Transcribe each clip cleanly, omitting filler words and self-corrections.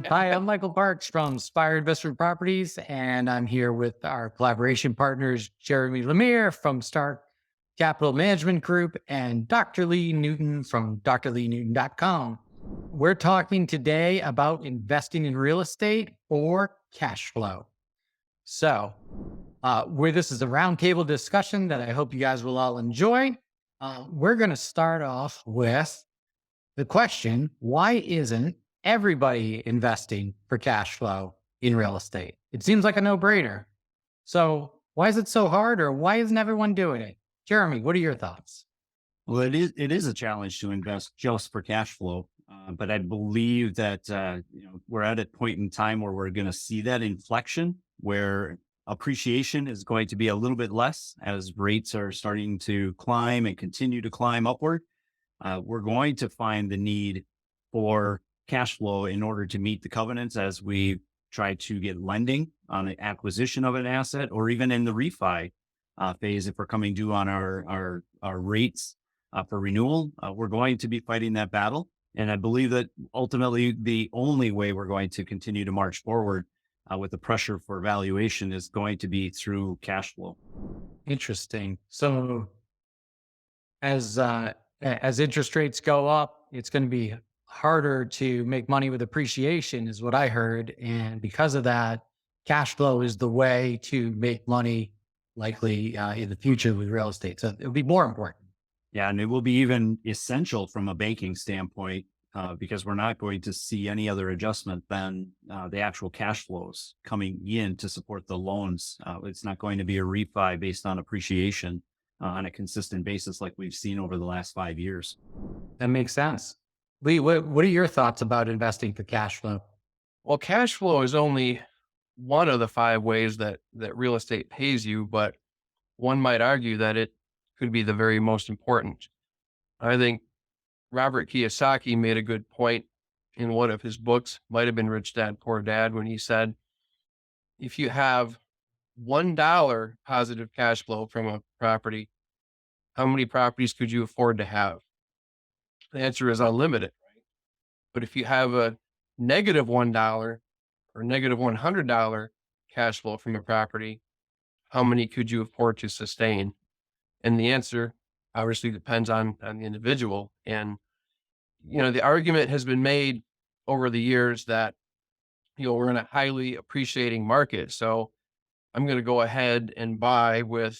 Hi, I'm Michael Parks from Spire Investment Properties, and I'm here with our collaboration partners, Jeremy LeMere from Stark Capital Management Group and Dr. Lee Newton from drleenewton.com. We're talking today about investing in real estate or cash flow. So, where this is a roundtable discussion that I hope you guys will all enjoy. We're going to start off with the question, why isn't everybody investing for cash flow in real estate? It seems like a no-brainer. So why is it so hard, or why isn't everyone doing it? Jeremy, what are your thoughts? Well, it is a challenge to invest just for cash flow, but I believe that we're at a point in time where we're going to see that inflection where appreciation is going to be a little bit less as rates are starting to climb and continue to climb upward. We're going to find the need for cash flow in order to meet the covenants as we try to get lending on the acquisition of an asset, or even in the refi phase if we're coming due on our rates for renewal. We're going to be fighting that battle. And I believe that ultimately the only way we're going to continue to march forward with the pressure for valuation is going to be through cash flow. Interesting. So as interest rates go up, it's going to be harder to make money with appreciation, is what I heard. And because of that, cash flow is the way to make money, likely in the future with real estate. So it'll be more important. Yeah, and it will be even essential from a banking standpoint because we're not going to see any other adjustment than the actual cash flows coming in to support the loans. It's not going to be a refi based on appreciation on a consistent basis like we've seen over the last 5 years. That makes sense. Lee, what are your thoughts about investing for cash flow? Well, cash flow is only one of the five ways that real estate pays you, but one might argue that it could be the very most important. I think Robert Kiyosaki made a good point in one of his books, might have been Rich Dad, Poor Dad, when he said, if you have $1 positive cash flow from a property, how many properties could you afford to have? The answer is unlimited, right? But if you have a negative $1 or negative $100 cash flow from a property, how many could you afford to sustain? And the answer obviously depends on the individual. And, the argument has been made over the years that, we're in a highly appreciating market. So I'm going to go ahead and buy with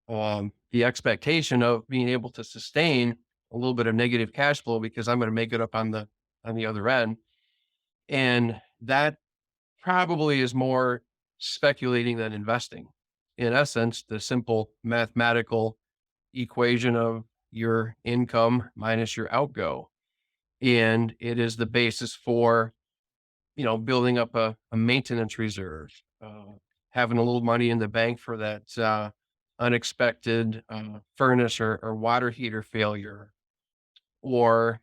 the expectation of being able to sustain a little bit of negative cash flow because I'm going to make it up on the other end. And that probably is more speculating than investing. In essence, the simple mathematical equation of your income minus your outgo. And it is the basis for, building up a maintenance reserve, having a little money in the bank for that unexpected furnace or water heater failure, or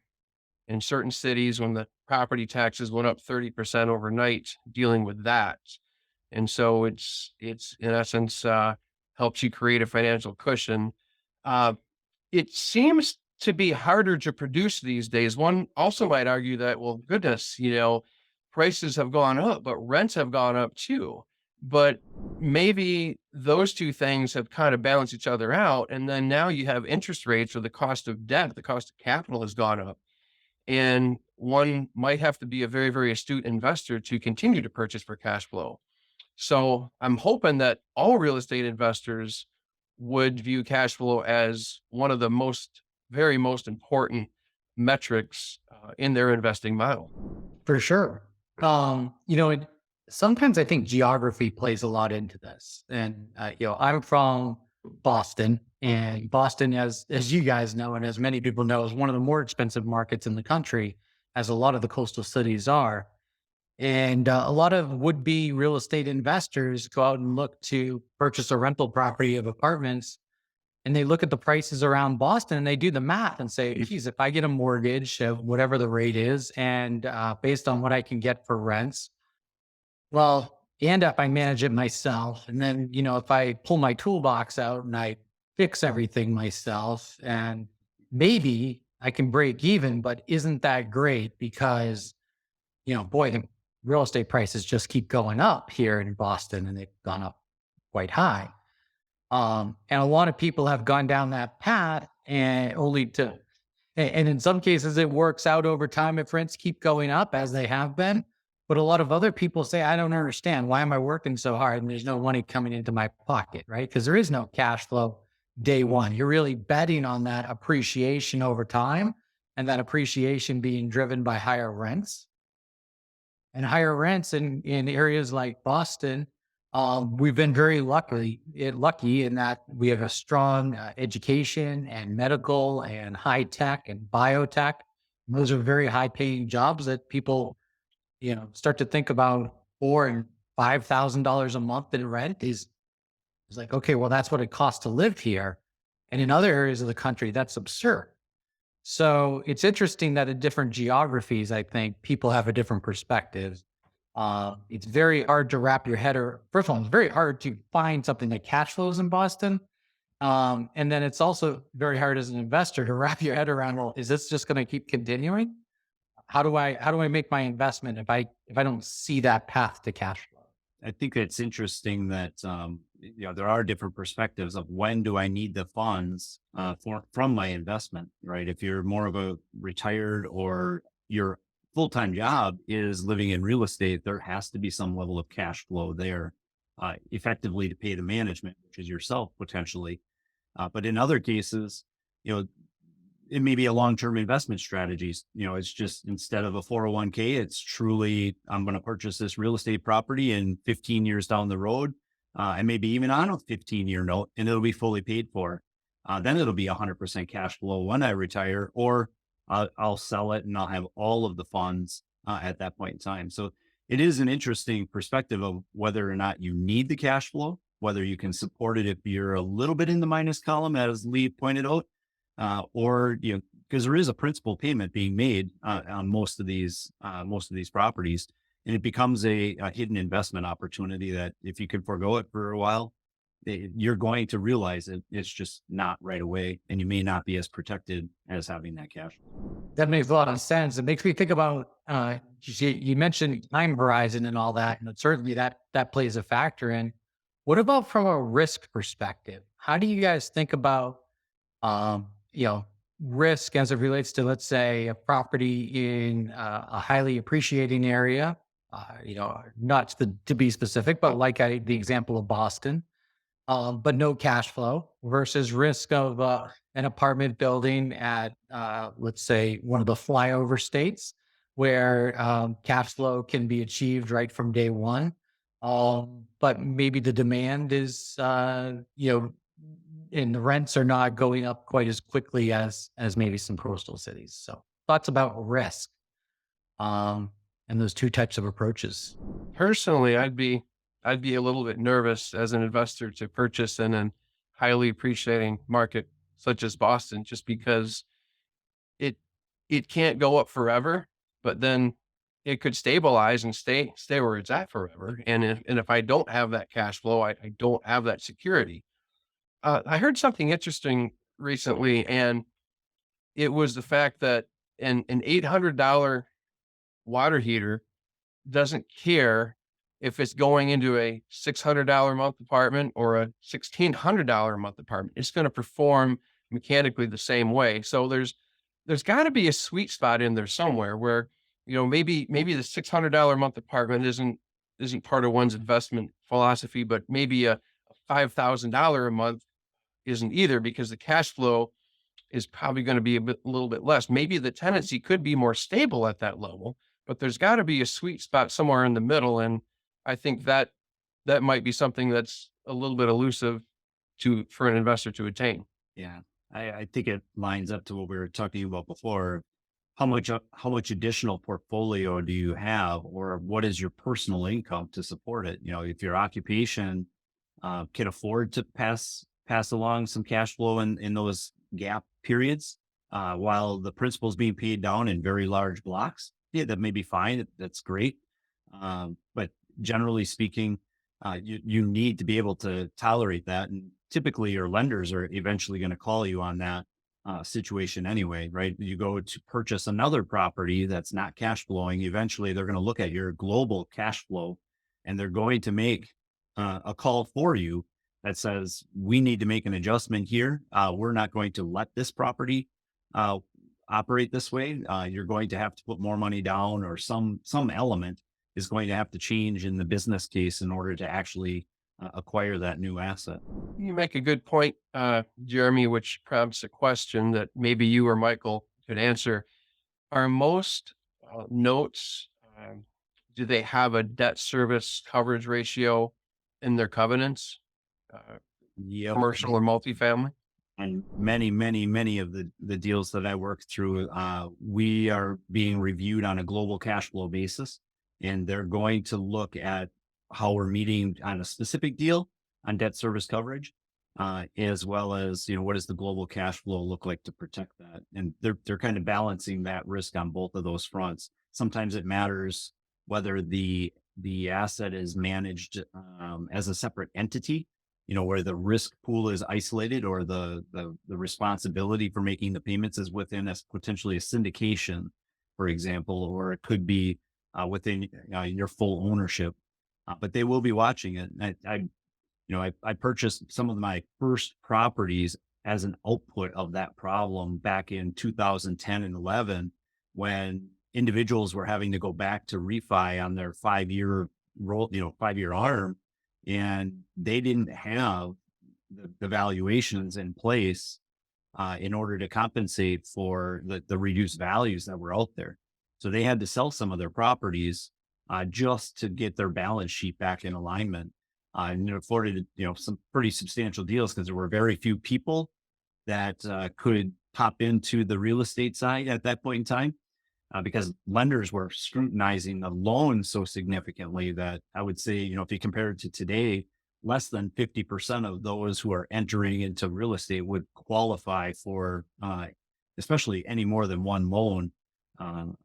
in certain cities when the property taxes went up 30% overnight, dealing with that. And so it's in essence helps you create a financial cushion. It seems to be harder to produce these days. One also might argue that, well, goodness, prices have gone up, but rents have gone up too. But maybe those two things have kind of balanced each other out. And then now you have interest rates, or the cost of debt, the cost of capital has gone up. And one might have to be a very, very astute investor to continue to purchase for cash flow. So I'm hoping that all real estate investors would view cash flow as one of the very most important metrics in their investing model. For sure. Sometimes I think geography plays a lot into this. And, I'm from Boston, and Boston, as you guys know, and as many people know, is one of the more expensive markets in the country, as a lot of the coastal cities are. And a lot of would-be real estate investors go out and look to purchase a rental property of apartments, and they look at the prices around Boston and they do the math and say, geez, if I get a mortgage of whatever the rate is, and based on what I can get for rents, well, and if I manage it myself, and then, if I pull my toolbox out and I fix everything myself, and maybe I can break even, but isn't that great? Because, boy, real estate prices just keep going up here in Boston, and they've gone up quite high. And a lot of people have gone down that path and only to, and in some cases it works out over time if rents keep going up as they have been. But a lot of other people say, I don't understand. Why am I working so hard and there's no money coming into my pocket, right? Because there is no cash flow day one. You're really betting on that appreciation over time, and that appreciation being driven by higher rents. And higher rents in areas like Boston, we've been very lucky in that we have a strong education and medical and high tech and biotech. Those are very high paying jobs that people, start to think about $4,000 and $5,000 a month in rent is like, okay, well, that's what it costs to live here. And in other areas of the country, that's absurd. So it's interesting that in different geographies, I think people have a different perspective. It's very hard to wrap your head, or first of all, it's very hard to find something that cash flows in Boston. And then it's also very hard as an investor to wrap your head around, well, is this just going to keep continuing? How do I make my investment if I don't see that path to cash flow? I think it's interesting that there are different perspectives of when do I need the funds from my investment, right? If you're more of a retired or your full-time job is living in real estate, there has to be some level of cash flow there, effectively to pay the management, which is yourself potentially. But in other cases, you know, it may be a long-term investment strategies. It's just instead of a 401k, it's truly, I'm going to purchase this real estate property in 15 years down the road, and maybe even on a 15-year note, and it'll be fully paid for. Then it'll be 100% cash flow when I retire, or I'll sell it and I'll have all of the funds at that point in time. So it is an interesting perspective of whether or not you need the cash flow, whether you can support it if you're a little bit in the minus column, as Lee pointed out, or because there is a principal payment being made on most of these properties, and it becomes a hidden investment opportunity that if you can forego it for a while, you're going to realize it's just not right away, and you may not be as protected as having that cash. That makes a lot of sense. It makes me think about you mentioned time horizon and all that, and certainly that plays a factor in. What about from a risk perspective? How do you guys think about um, risk as it relates to, let's say, a property in a highly appreciating area? Not to be specific, but like the example of Boston, but no cash flow versus risk of an apartment building at, let's say, one of the flyover states where cash flow can be achieved right from day one. But maybe the demand is, and the rents are not going up quite as quickly as maybe some coastal cities. So thoughts about risk and those two types of approaches. Personally, I'd be a little bit nervous as an investor to purchase in a highly appreciating market such as Boston, just because it it can't go up forever, but then it could stabilize and stay where it's at forever. And if I don't have that cash flow, I don't have that security. I heard something interesting recently, and it was the fact that an $800 water heater doesn't care if it's going into a $600 a month apartment or a $1,600 a month apartment. It's going to perform mechanically the same way. So there's got to be a sweet spot in there somewhere where maybe the $600 a month apartment isn't part of one's investment philosophy, but maybe a $5,000 a month isn't either, because the cash flow is probably going to be a little bit less. Maybe the tenancy could be more stable at that level, but there's got to be a sweet spot somewhere in the middle. And I think that might be something that's a little bit elusive for an investor to attain. Yeah, I think it lines up to what we were talking about before. How much additional portfolio do you have, or what is your personal income to support it? If your occupation can afford to pass along some cash flow in those gap periods, while the principal is being paid down in very large blocks, yeah, that may be fine. That's great. But generally speaking, you need to be able to tolerate that. And typically your lenders are eventually going to call you on that. situation anyway, right? You go to purchase another property that's not cash flowing. Eventually, they're going to look at your global cash flow, and they're going to make a call for you that says, we need to make an adjustment here. We're not going to let this property uh, operate this way. You're going to have to put more money down, or some element is going to have to change in the business case in order to actually acquire that new asset. You make a good point, Jeremy, which prompts a question that maybe you or Michael could answer. Are most notes, do they have a debt service coverage ratio in their covenants, uh, Yep. commercial or multifamily? And many of the deals that I work through, we are being reviewed on a global cash flow basis, and they're going to look at how we're meeting on a specific deal on debt service coverage, as well as, what does the global cash flow look like to protect that? And they're kind of balancing that risk on both of those fronts. Sometimes it matters whether the asset is managed as a separate entity, where the risk pool is isolated, or the responsibility for making the payments is within potentially a syndication, for example, or it could be within your full ownership. But they will be watching it. I purchased some of my first properties as an output of that problem back in 2010 and 11, when individuals were having to go back to refi on their 5-year roll, 5-year arm, and they didn't have the valuations in place in order to compensate for the reduced values that were out there. So they had to sell some of their properties just to get their balance sheet back in alignment. And it afforded, some pretty substantial deals, because there were very few people that could pop into the real estate side at that point in time, because lenders were scrutinizing the loan so significantly that I would say, if you compare it to today, less than 50% of those who are entering into real estate would qualify for, especially any more than one loan,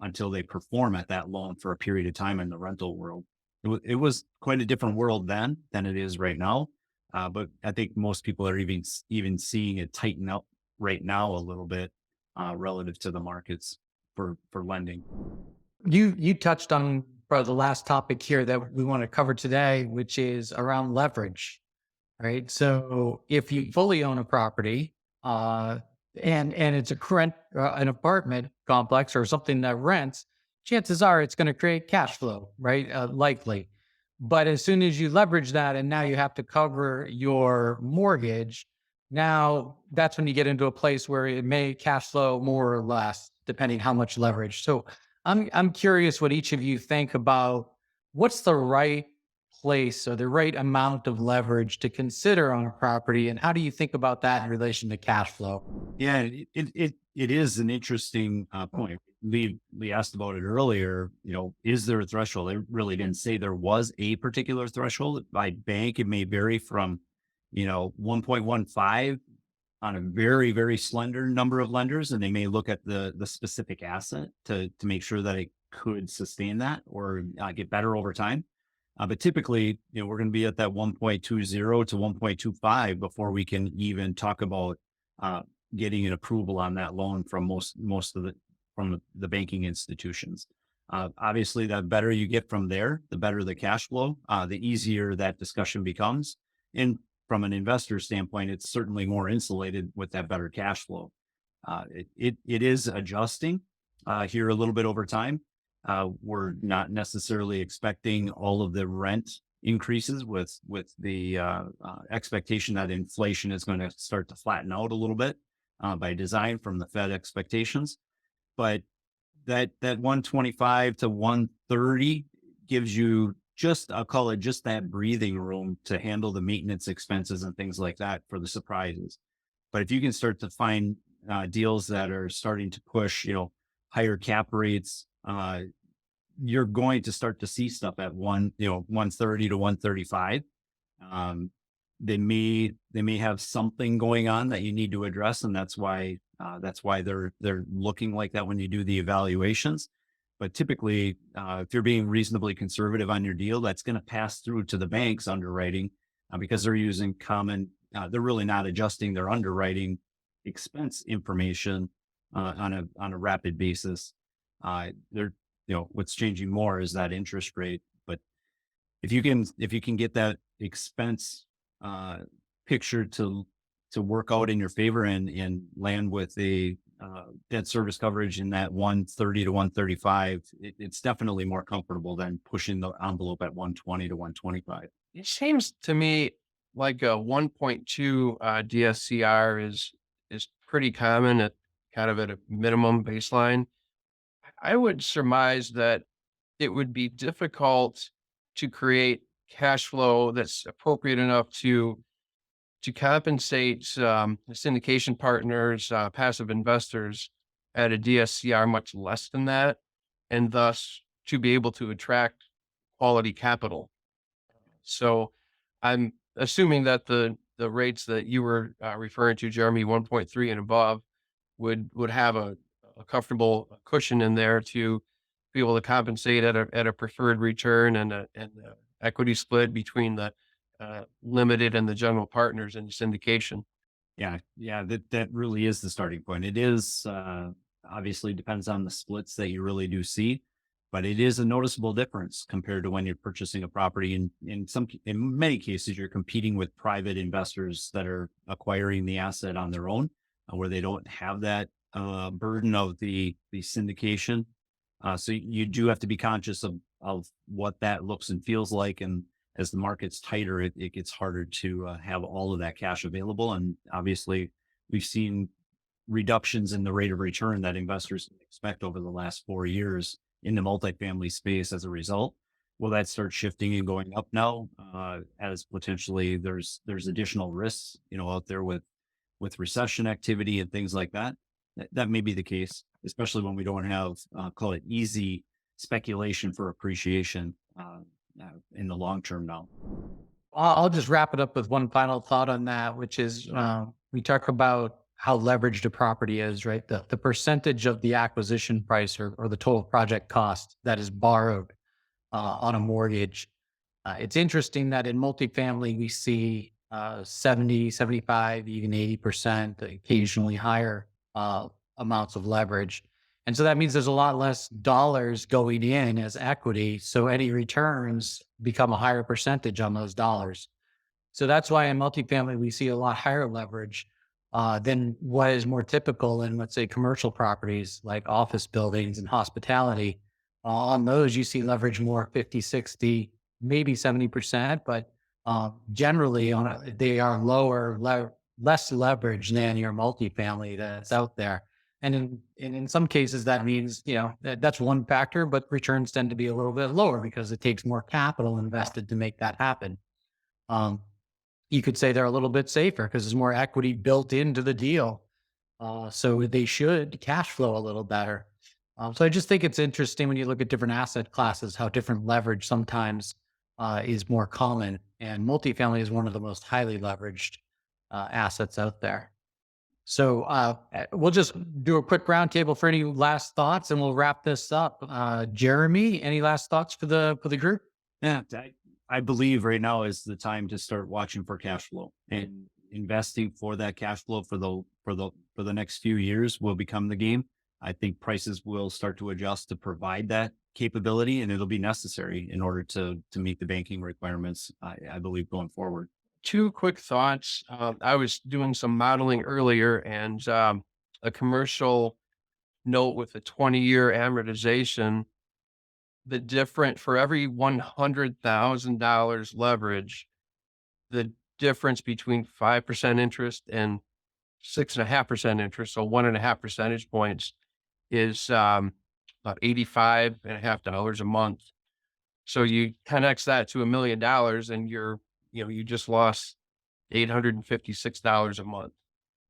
until they perform at that loan for a period of time in the rental world. It was quite a different world then than it is right now. But I think most people are even seeing it tighten up right now a little bit relative to the markets for lending. You touched on probably the last topic here that we want to cover today, which is around leverage, right? So if you fully own a property, and it's an apartment complex or something that rents, chances are it's going to create cash flow, right? Likely. But as soon as you leverage that, and now you have to cover your mortgage, now that's when you get into a place where it may cash flow more or less, depending how much leverage. So I'm curious what each of you think about what's the right place or the right amount of leverage to consider on a property, and how do you think about that in relation to cash flow? Yeah, it is an interesting point. Lee asked about it earlier. Is there a threshold? I really didn't say there was a particular threshold. By bank, it may vary from 1.15 on a very, very slender number of lenders, and they may look at the specific asset to make sure that it could sustain that or get better over time. But typically, we're going to be at that 1.20 to 1.25 before we can even talk about getting an approval on that loan from most of the banking institutions. Obviously, the better you get from there, the better the cash flow, the easier that discussion becomes. And from an investor standpoint, it's certainly more insulated with that better cash flow. It is adjusting here a little bit over time. We're not necessarily expecting all of the rent increases with the expectation that inflation is going to start to flatten out a little bit by design from the Fed expectations. But that 125 to 130 gives you I'll call it just that breathing room to handle the maintenance expenses and things like that for the surprises. But if you can start to find deals that are starting to push, higher cap rates, you're going to start to see stuff at 130 to 135. They may have something going on that you need to address, and that's why they're looking like that when you do the evaluations. But typically, if you're being reasonably conservative on your deal, that's going to pass through to the bank's underwriting because they're using they're really not adjusting their underwriting expense information on a rapid basis. There, what's changing more is that interest rate. But if you can get that expense uh, picture to work out in your favor and land with a debt service coverage in that 130 to 135, it's definitely more comfortable than pushing the envelope at 120 to 125. It seems to me like a 1.2 DSCR is pretty common at kind of at a minimum baseline. I would surmise that it would be difficult to create cash flow that's appropriate enough to compensate syndication partners, passive investors at a DSCR much less than that, and thus to be able to attract quality capital. So I'm assuming that the rates that you were referring to, Jeremy, 1.3 and above, would have a comfortable cushion in there to be able to compensate at a preferred return and a equity split between the limited and the general partners in the syndication. Yeah, that really is the starting point. It is obviously depends on the splits that you really do see, but it is a noticeable difference compared to when you're purchasing a property. In many cases, you're competing with private investors that are acquiring the asset on their own, where they don't have that burden of the syndication. So you do have to be conscious of what that looks and feels like, and as the market's tighter, it gets harder to have all of that cash available. And obviously, we've seen reductions in the rate of return that investors expect over the last 4 years in the multifamily space as a result. Will that start shifting and going up now, as potentially there's additional risks, out there with recession activity and things like that? That may be the case, especially when we don't have call it easy speculation for appreciation in the long term now. I'll just wrap it up with one final thought on that, which is we talk about how leveraged a property is, right? The percentage of the acquisition price or the total project cost that is borrowed on a mortgage. It's interesting that in multifamily, we see 70, 75, even 80%, occasionally higher amounts of leverage. And so that means there's a lot less dollars going in as equity. So any returns become a higher percentage on those dollars. So that's why in multifamily, we see a lot higher leverage than what is more typical in, let's say, commercial properties like office buildings and hospitality. On those, you see leverage more 50, 60, maybe 70%, but generally they are less leverage than your multifamily that's out there. And in some cases, that means, that's one factor, but returns tend to be a little bit lower because it takes more capital invested to make that happen. Um, you could say they're a little bit safer because there's more equity built into the deal. So they should cash flow a little better. So I just think it's interesting when you look at different asset classes, how different leverage sometimes is more common. And multifamily is one of the most highly leveraged assets out there. So we'll just do a quick roundtable for any last thoughts, and we'll wrap this up. Jeremy, any last thoughts for the group? Yeah, I believe right now is the time to start watching for cash flow and investing for that cash flow for the next few years will become the game. I think prices will start to adjust to provide that capability, and it'll be necessary in order to meet the banking requirements. I believe going forward. Two quick thoughts. I was doing some modeling earlier, and a commercial note with a 20-year amortization, the different for every $100,000 leverage, the difference between 5% interest and 6.5% interest, so 1.5 percentage points, is about $85.50 a month. So you 10x that to $1 million, and you just lost $856 a month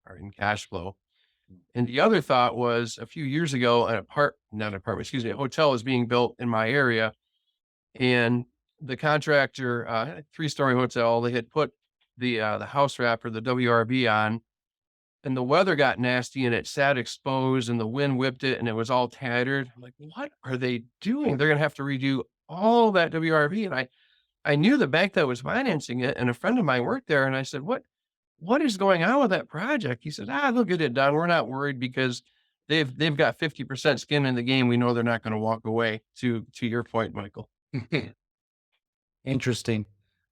or in cash flow. And the other thought was a few years ago, a hotel was being built in my area, and the contractor, had a 3-story hotel, they had put the house wrap or the WRB on, and the weather got nasty and it sat exposed and the wind whipped it and it was all tattered. I'm like, what are they doing? They're going to have to redo all that WRB. And I knew the bank that was financing it, and a friend of mine worked there. And I said, what is going on with that project? He said, they'll get it done. We're not worried because they've got 50% skin in the game. We know they're not going to walk away, to your point, Michael. Interesting.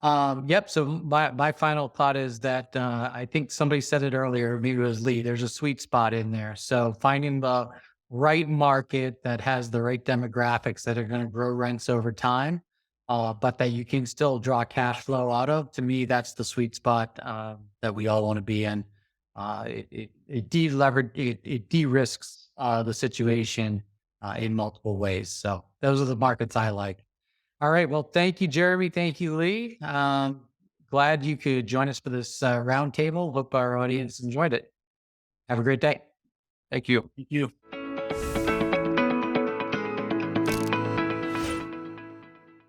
Yep. So my final thought is that I think somebody said it earlier. Maybe it was Lee. There's a sweet spot in there. So finding the right market that has the right demographics that are going to grow rents over time, but that you can still draw cash flow out of. To me, that's the sweet spot that we all want to be in. It de-risks the situation in multiple ways. So those are the markets I like. All right. Well, thank you, Jeremy. Thank you, Lee. Glad you could join us for this roundtable. Hope our audience enjoyed it. Have a great day. Thank you. Thank you.